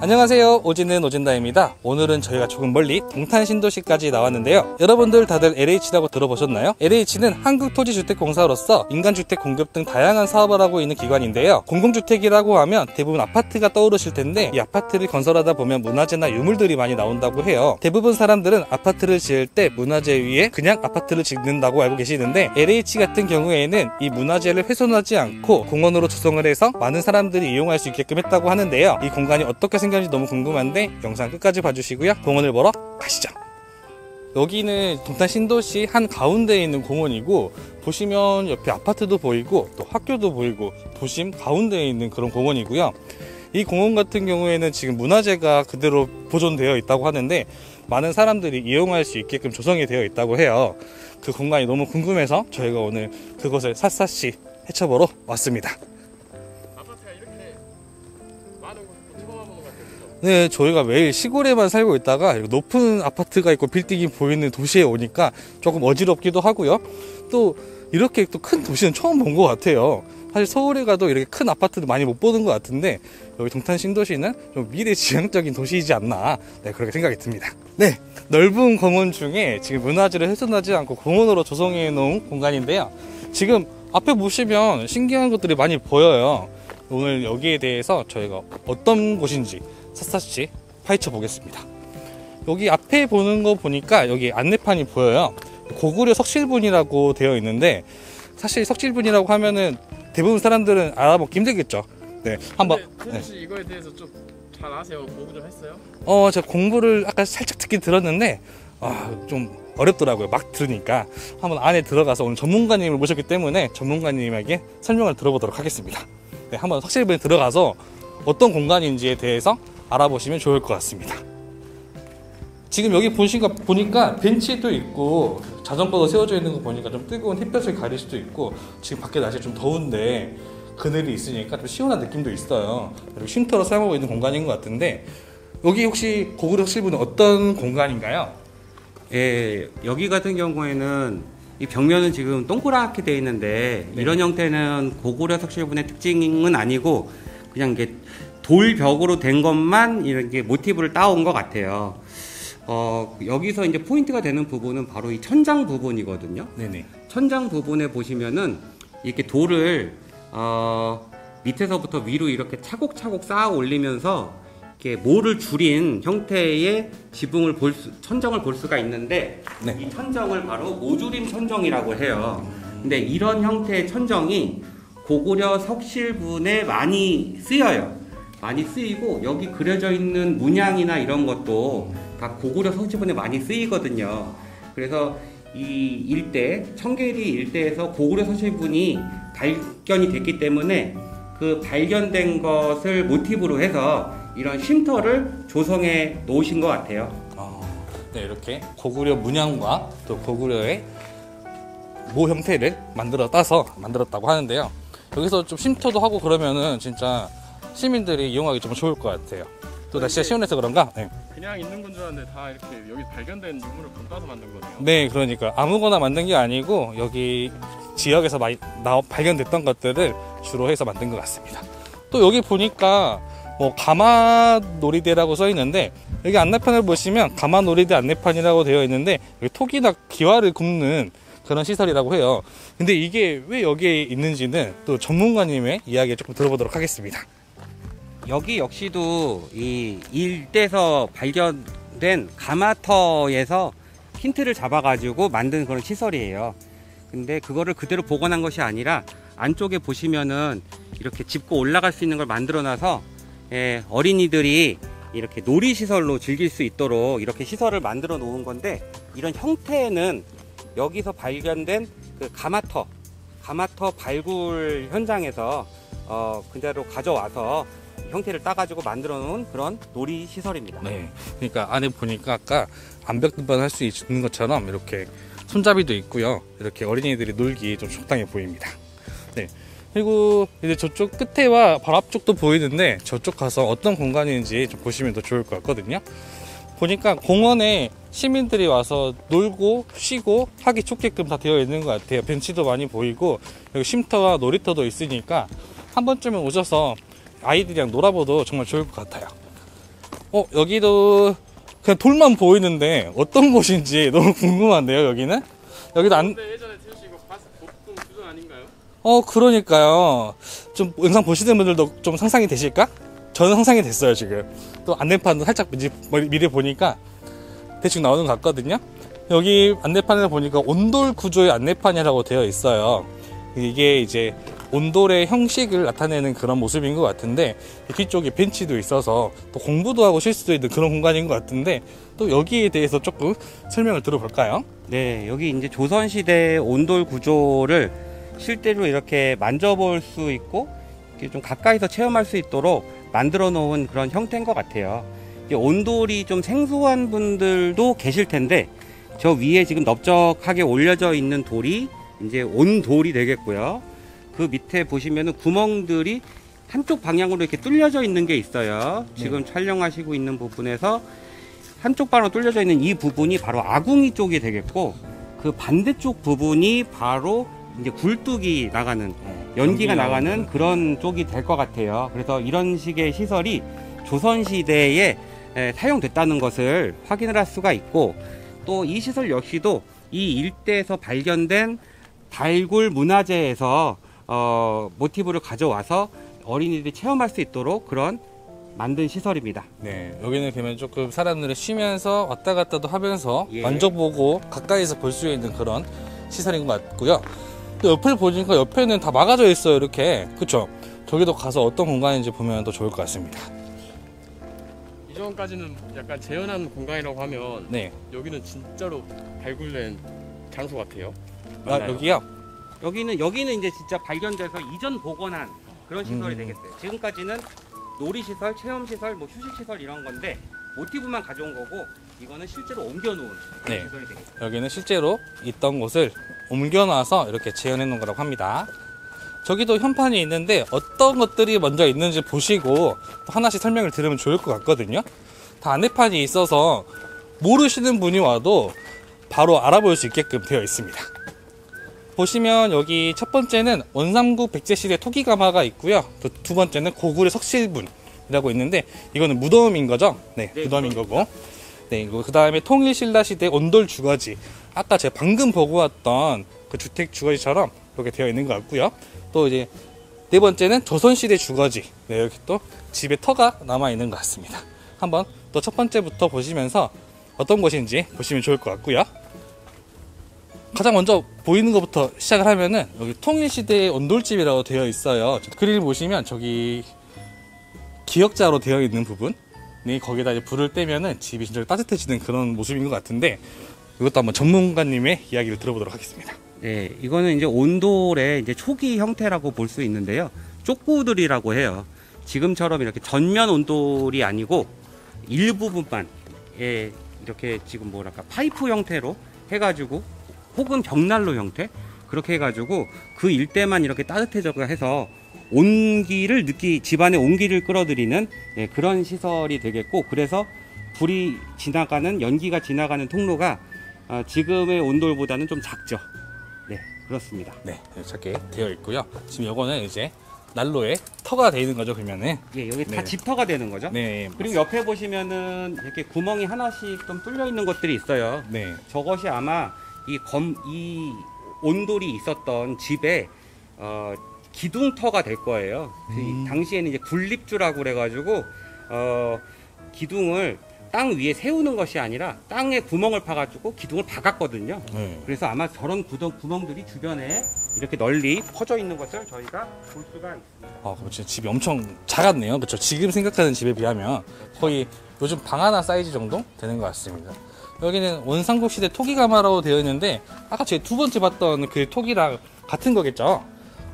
안녕하세요, 오지는 오진다입니다. 오늘은 저희가 조금 멀리 동탄 신도시까지 나왔는데요. 여러분들 다들 LH라고 들어보셨나요? LH는 한국토지주택공사로서 인간주택 공급 등 다양한 사업을 하고 있는 기관인데요. 공공주택이라고 하면 대부분 아파트가 떠오르실 텐데, 이 아파트를 건설하다 보면 문화재나 유물들이 많이 나온다고 해요. 대부분 사람들은 아파트를 지을 때 문화재 위에 그냥 아파트를 짓는다고 알고 계시는데, LH 같은 경우에는 이 문화재를 훼손하지 않고 공원으로 조성을 해서 많은 사람들이 이용할 수 있게끔 했다고 하는데요. 이 공간이 어떻게 생겼는지 너무 궁금한데 영상 끝까지 봐주시고요. 공원을 보러 가시죠. 여기는 동탄 신도시 한 가운데에 있는 공원이고, 보시면 옆에 아파트도 보이고 또 학교도 보이고 도심 가운데에 있는 그런 공원이고요. 이 공원 같은 경우에는 지금 문화재가 그대로 보존되어 있다고 하는데, 많은 사람들이 이용할 수 있게끔 조성이 되어 있다고 해요. 그 공간이 너무 궁금해서 저희가 오늘 그곳을 샅샅이 헤쳐보러 왔습니다. 네, 저희가 매일 시골에만 살고 있다가 높은 아파트가 있고 빌딩이 보이는 도시에 오니까 조금 어지럽기도 하고요. 또 이렇게 또 큰 도시는 처음 본 것 같아요. 사실 서울에 가도 이렇게 큰 아파트도 많이 못 보는 것 같은데, 여기 동탄 신도시는 좀 미래지향적인 도시이지 않나, 네, 그렇게 생각이 듭니다. 네, 넓은 공원 중에 지금 문화재를 훼손하지 않고 공원으로 조성해 놓은 공간인데요. 지금 앞에 보시면 신기한 것들이 많이 보여요. 오늘 여기에 대해서 저희가 어떤 곳인지 샅샅이 파헤쳐 보겠습니다. 여기 앞에 보는 거 보니까 여기 안내판이 보여요. 고구려 석실분이라고 되어 있는데, 사실 석실분이라고 하면은 대부분 사람들은 알아먹기 힘들겠죠. 네, 한번. 혹시 네. 이거에 대해서 좀 잘 아세요? 공부 좀 했어요? 제가 공부를 아까 살짝 듣긴 들었는데 좀 어렵더라고요. 막 들으니까. 한번 안에 들어가서 오늘 전문가님을 모셨기 때문에 전문가님에게 설명을 들어보도록 하겠습니다. 네, 한번 석실분에 들어가서 어떤 공간인지에 대해서 알아보시면 좋을 것 같습니다. 지금 여기 보니까 벤치도 있고 자전거도 세워져 있는 거 보니까 좀 뜨거운 햇볕을 가릴 수도 있고, 지금 밖에 날씨 좀 더운데 그늘이 있으니까 좀 시원한 느낌도 있어요. 그리고 쉼터로 사용하고 있는 공간인 것 같은데, 여기 혹시 고구려 석실분은 어떤 공간인가요? 예, 여기 같은 경우에는 이 벽면은 지금 동그랗게 되어 있는데, 네. 이런 형태는 고구려 석실분의 특징은 아니고 그냥 이게 돌벽으로 된 것만 이렇게 모티브를 따온 것 같아요. 여기서 이제 포인트가 되는 부분은 바로 이 천장 부분이거든요. 네네. 천장 부분에 보시면은 이렇게 돌을 밑에서부터 위로 이렇게 차곡차곡 쌓아 올리면서 이렇게 모를 줄인 형태의 천정을 볼 수가 있는데, 네. 이 천정을 바로 모줄임 천정이라고 해요. 근데 이런 형태의 천정이 고구려 석실분에 많이 쓰여요. 많이 쓰이고, 여기 그려져 있는 문양이나 이런 것도 다 고구려 석실분에 많이 쓰이거든요. 그래서 이 일대, 청계리 일대에서 고구려 석실분이 발견이 됐기 때문에 그 발견된 것을 모티브로 해서 이런 쉼터를 조성해 놓으신 것 같아요. 네, 이렇게 고구려 문양과 또 고구려의 모 형태를 따서 만들었다고 하는데요. 여기서 좀 쉼터도 하고 그러면은 진짜 시민들이 이용하기 좀 좋을 것 같아요. 또 날씨가 시원해서 그런가? 네. 그냥 있는 건 줄 알았는데 다 이렇게 여기 발견된 유물을 본따서 만든 거네요. 네, 그러니까 아무거나 만든 게 아니고 여기 지역에서 많이 발견됐던 것들을 주로 해서 만든 것 같습니다. 또 여기 보니까 가마놀이대라고 써 있는데, 여기 안내판을 보시면 가마놀이대 안내판이라고 되어 있는데, 여기 톡이나 기와를 굽는 그런 시설이라고 해요. 근데 이게 왜 여기에 있는지는 또 전문가님의 이야기 조금 들어보도록 하겠습니다. 여기 역시도 이 일대에서 발견된 가마터에서 힌트를 잡아가지고 만든 그런 시설이에요. 근데 그거를 그대로 복원한 것이 아니라 안쪽에 보시면은 이렇게 짚고 올라갈 수 있는 걸 만들어놔서 어린이들이 이렇게 놀이시설로 즐길 수 있도록 이렇게 시설을 만들어 놓은 건데, 이런 형태는 여기서 발견된 그 가마터 발굴 현장에서 그대로 가져와서 형태를 따가지고 만들어 놓은 그런 놀이 시설입니다. 네, 그러니까 안에 보니까 아까 암벽 등반할 수 있는 것처럼 이렇게 손잡이도 있고요. 이렇게 어린이들이 놀기 좀 적당해 보입니다. 네, 그리고 이제 저쪽 끝에와 바로 앞쪽도 보이는데, 저쪽 가서 어떤 공간인지 좀 보시면 더 좋을 것 같거든요. 보니까 공원에 시민들이 와서 놀고 쉬고 하기 좋게끔 다 되어 있는 것 같아요. 벤치도 많이 보이고, 여기 쉼터와 놀이터도 있으니까 한 번쯤은 오셔서 아이들이랑 놀아봐도 정말 좋을 것 같아요. 여기도 그냥 돌만 보이는데 어떤 곳인지 너무 궁금한데요, 여기는? 여기도 근데 예전에 태우 씨 이거 가스 볶음 수전 아닌가요? 그러니까요. 좀 영상 보시는 분들도 좀 상상이 되실까? 저는 상상이 됐어요, 지금. 또 안내판도 살짝 미리 보니까 대충 나오는 것 같거든요. 여기 안내판을 보니까 온돌 구조의 안내판이라고 되어 있어요. 이게 이제 온돌의 형식을 나타내는 그런 모습인 것 같은데, 뒤쪽에 벤치도 있어서 또 공부도 하고 쉴 수도 있는 그런 공간인 것 같은데, 또 여기에 대해서 조금 설명을 들어볼까요? 네, 여기 이제 조선시대 온돌 구조를 실제로 이렇게 만져볼 수 있고 이렇게 좀 가까이서 체험할 수 있도록 만들어 놓은 그런 형태인 것 같아요. 이제 온돌이 좀 생소한 분들도 계실 텐데, 저 위에 지금 넓적하게 올려져 있는 돌이 이제 온돌이 되겠고요. 그 밑에 보시면은 구멍들이 한쪽 방향으로 이렇게 뚫려져 있는 게 있어요. 지금 촬영하시고 있는 부분에서 한쪽 방으로 뚫려져 있는 이 부분이 바로 아궁이 쪽이 되겠고, 그 반대쪽 부분이 바로 이제 굴뚝이 나가는, 연기가 나가는 그런 쪽이 될 것 같아요. 그래서 이런 식의 시설이 조선시대에 사용됐다는 것을 확인을 할 수가 있고, 또 이 시설 역시도 이 일대에서 발견된 달굴 문화재에서 모티브를 가져와서 어린이들이 체험할 수 있도록 그런 만든 시설입니다. 네, 여기는 그러면 조금 사람들이 쉬면서 왔다 갔다도 하면서 예. 만져보고 가까이서 볼 수 있는 그런 시설인 것 같고요. 또 옆을 보니까 옆에는 다 막아져 있어요, 이렇게. 그쵸? 저기도 가서 어떤 공간인지 보면 더 좋을 것 같습니다. 이전까지는 약간 재현한 공간이라고 하면 네. 여기는 진짜로 발굴된 장소 같아요. 여기요? 여기는 이제 진짜 발견돼서 이전 복원한 그런 시설이 되겠어요. 지금까지는 놀이시설, 체험시설, 뭐 휴식시설 이런 건데 모티브만 가져온 거고, 이거는 실제로 옮겨놓은 그런 네. 시설이 되겠어요. 여기는 실제로 있던 곳을 옮겨놔서 이렇게 재현해 놓은 거라고 합니다. 저기도 현판이 있는데 어떤 것들이 먼저 있는지 보시고 또 하나씩 설명을 들으면 좋을 것 같거든요. 다 안내판이 있어서 모르시는 분이 와도 바로 알아볼 수 있게끔 되어 있습니다. 보시면 여기 첫 번째는 원삼국 백제시대 토기가마가 있고요. 또 두 번째는 고구려 석실분이라고 있는데, 이거는 무덤인 거죠? 네, 네, 무덤인 거고. 네, 그 다음에 통일신라시대 온돌 주거지. 아까 제가 방금 보고 왔던 그 주택 주거지처럼 이렇게 되어 있는 것 같고요. 또 이제 네 번째는 조선시대 주거지. 네, 여기 또 집에 터가 남아 있는 것 같습니다. 한번 또 첫 번째부터 보시면서 어떤 곳인지 보시면 좋을 것 같고요. 가장 먼저 보이는 것부터 시작을 하면은 여기 통일시대의 온돌집이라고 되어 있어요. 그림을 보시면 저기 기역자로 되어 있는 부분, 거기다 이제 불을 떼면은 집이 진짜 따뜻해지는 그런 모습인 것 같은데, 이것도 한번 전문가님의 이야기를 들어보도록 하겠습니다. 네, 이거는 이제 온돌의 이제 초기 형태라고 볼 수 있는데요. 쪽구들이라고 해요. 지금처럼 이렇게 전면 온돌이 아니고 일부분만 이렇게 지금 뭐랄까 파이프 형태로 해가지고, 혹은 벽난로 형태 그렇게 해가지고 그 일대만 이렇게 따뜻해져가 해서 온기를 집안의 온기를 끌어들이는 그런 시설이 되겠고, 그래서 불이 지나가는, 연기가 지나가는 통로가 지금의 온돌보다는 좀 작죠. 네, 그렇습니다. 네, 작게 되어 있고요. 지금 요거는 이제 난로에 터가 되어 있는 거죠, 그러면은. 예, 여기 다 네. 집터가 되는 거죠. 네, 그리고 옆에 보시면은 이렇게 구멍이 하나씩 좀 뚫려 있는 것들이 있어요. 네, 저것이 아마 이 온돌이 있었던 집에 기둥터가 될 거예요. 당시에는 이제 굴립주라고 그래가지고 기둥을 땅 위에 세우는 것이 아니라 땅에 구멍을 파가지고 기둥을 박았거든요. 네. 그래서 아마 저런 구멍들이 주변에 이렇게 널리 퍼져 있는 것을 저희가 볼 수가 있습니다. 그렇죠. 집이 엄청 작았네요. 그렇죠. 지금 생각하는 집에 비하면 거의 요즘 방 하나 사이즈 정도 되는 것 같습니다. 여기는 원삼국 시대 토기가마라고 되어 있는데, 아까 제가 두 번째 봤던 그 토기랑 같은 거겠죠?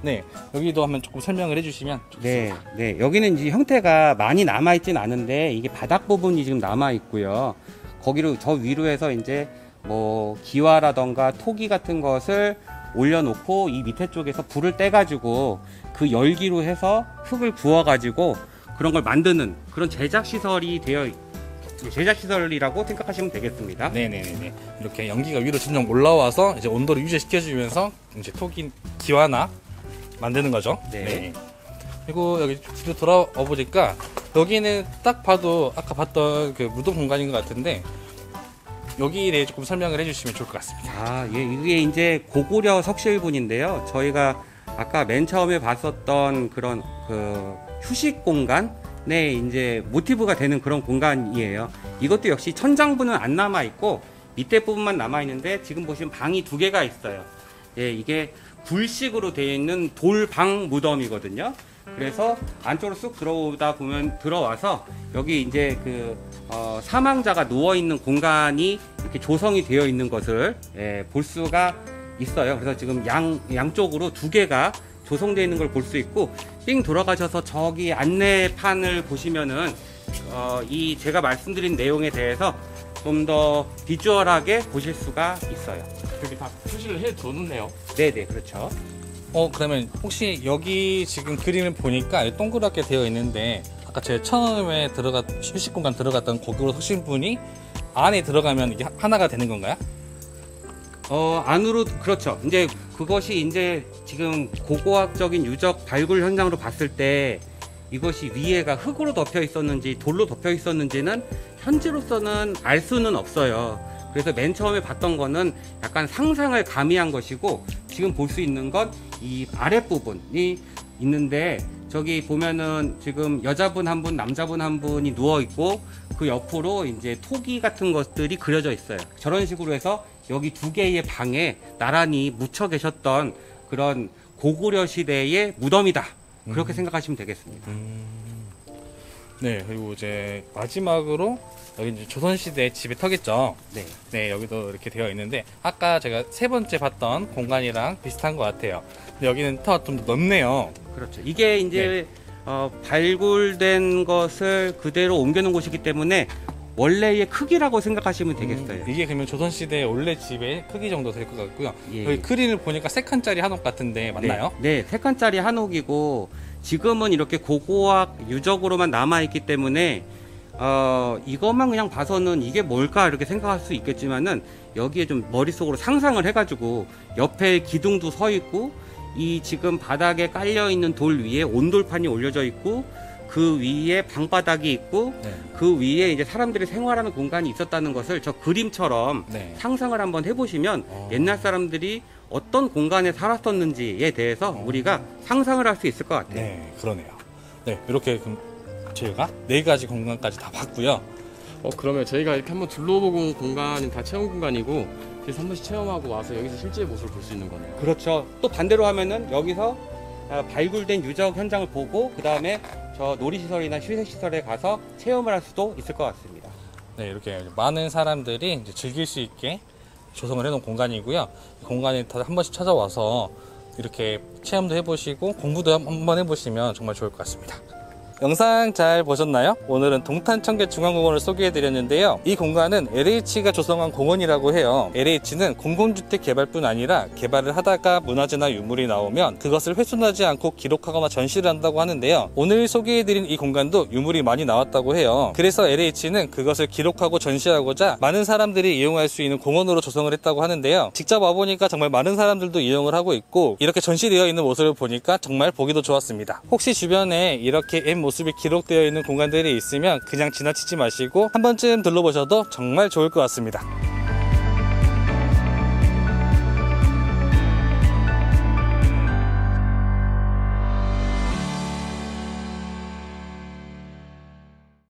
네, 여기도 한번 조금 설명을 해주시면 좋겠습니다. 네, 여기는 이제 형태가 많이 남아있진 않은데, 이게 바닥 부분이 지금 남아있고요. 거기로 저 위로 해서 이제 뭐 기와라던가 토기 같은 것을 올려놓고 이 밑에 쪽에서 불을 떼가지고 그 열기로 해서 흙을 구워가지고 그런 걸 만드는 그런 제작시설이라고 생각하시면 되겠습니다. 네네네. 이렇게 연기가 위로 점점 올라와서 이제 온도를 유지시켜주면서 이제 토기 기와나 만드는 거죠. 네. 그리고 여기 뒤로 돌아와 보니까 여기는 딱 봐도 아까 봤던 그 무덤 공간인 것 같은데 여기에 대해 조금 설명을 해주시면 좋을 것 같습니다. 아, 예, 이게 이제 고구려 석실분인데요. 저희가 아까 맨 처음에 봤었던 그런 그 휴식 공간에 이제 모티브가 되는 그런 공간이에요. 이것도 역시 천장부는 안 남아 있고 밑에 부분만 남아 있는데 지금 보시면 방이 두 개가 있어요. 예, 이게 굴식으로 되어 있는 돌방 무덤이거든요. 그래서 안쪽으로 쑥 들어와서 여기 이제 그 사망자가 누워 있는 공간이 이렇게 조성이 되어 있는 것을 볼 수가 있어요. 그래서 지금 양쪽으로 두 개가 조성되어 있는 걸 볼 수 있고, 삥 돌아가셔서 저기 안내판을 보시면은 이 제가 말씀드린 내용에 대해서 좀 더 비주얼하게 보실 수가 있어요. 여기 다 표시를 해 뒀네요. 네네, 그렇죠. 그러면 혹시 여기 지금 그림을 보니까 동그랗게 되어 있는데 아까 제가 처음에 휴식 공간 들어갔던 고구려 석신분이 안에 들어가면 이게 하나가 되는 건가요? 안으로, 그렇죠. 이제 그것이 이제 지금 고고학적인 유적 발굴 현장으로 봤을 때 이것이 위에가 흙으로 덮여 있었는지 돌로 덮여 있었는지는 현재로서는 알 수는 없어요. 그래서 맨 처음에 봤던 거는 약간 상상을 가미한 것이고, 지금 볼 수 있는 건 이 아랫부분이 있는데, 저기 보면은 지금 여자분 한 분, 남자분 한 분이 누워 있고 그 옆으로 이제 토기 같은 것들이 그려져 있어요. 저런 식으로 해서 여기 두 개의 방에 나란히 묻혀 계셨던 그런 고구려 시대의 무덤이다. 그렇게 생각하시면 되겠습니다. 네, 그리고 이제 마지막으로 여기 이제 조선시대 집의 터겠죠. 네. 네, 여기도 이렇게 되어 있는데 아까 제가 세 번째 봤던 공간이랑 비슷한 것 같아요. 근데 여기는 터 좀 더 넓네요. 그렇죠. 이게 이제 발굴된 것을 그대로 옮겨놓은 곳이기 때문에 원래의 크기라고 생각하시면 되겠어요. 이게 그러면 조선시대 원래 집의 크기 정도 될 것 같고요. 예. 여기 그림을 보니까 3칸짜리 한옥 같은데 맞나요? 네, 3칸짜리 한옥이고 지금은 이렇게 고고학 유적으로만 남아있기 때문에 이것만 그냥 봐서는 이게 뭘까 이렇게 생각할 수 있겠지만은 여기에 좀 머릿속으로 상상을 해가지고 옆에 기둥도 서 있고 이 지금 바닥에 깔려있는 돌 위에 온돌판이 올려져 있고 그 위에 방바닥이 있고 네. 그 위에 이제 사람들이 생활하는 공간이 있었다는 것을 저 그림처럼 네. 상상을 한번 해보시면 옛날 사람들이 어떤 공간에 살았었는지에 대해서 우리가 상상을 할 수 있을 것 같아요. 네, 그러네요. 네, 이렇게 그럼 저희가 4가지 공간까지 다 봤고요. 그러면 저희가 이렇게 한번 둘러보고 공간은 다 체험 공간이고, 그래서 한 번씩 체험하고 와서 여기서 실제 모습을 볼 수 있는 거네요. 그렇죠. 또 반대로 하면은 여기서 발굴된 유적 현장을 보고 그 다음에 저 놀이시설이나 휴식시설에 가서 체험을 할 수도 있을 것 같습니다. 네, 이렇게 많은 사람들이 이제 즐길 수 있게 조성을 해놓은 공간이고요. 공간에 다 한 번씩 찾아와서 이렇게 체험도 해보시고 공부도 한번 해보시면 정말 좋을 것 같습니다. 영상 잘 보셨나요? 오늘은 동탄청계중앙공원을 소개해드렸는데요. 이 공간은 LH가 조성한 공원이라고 해요. LH는 공공주택 개발뿐 아니라 개발을 하다가 문화재나 유물이 나오면 그것을 훼손하지 않고 기록하거나 전시를 한다고 하는데요. 오늘 소개해드린 이 공간도 유물이 많이 나왔다고 해요. 그래서 LH는 그것을 기록하고 전시하고자 많은 사람들이 이용할 수 있는 공원으로 조성을 했다고 하는데요. 직접 와보니까 정말 많은 사람들도 이용을 하고 있고 이렇게 전시되어 있는 모습을 보니까 정말 보기도 좋았습니다. 혹시 주변에 이렇게 옛 모습이 기록되어 있는 공간들이 있으면 그냥 지나치지 마시고 한 번쯤 둘러보셔도 정말 좋을 것 같습니다.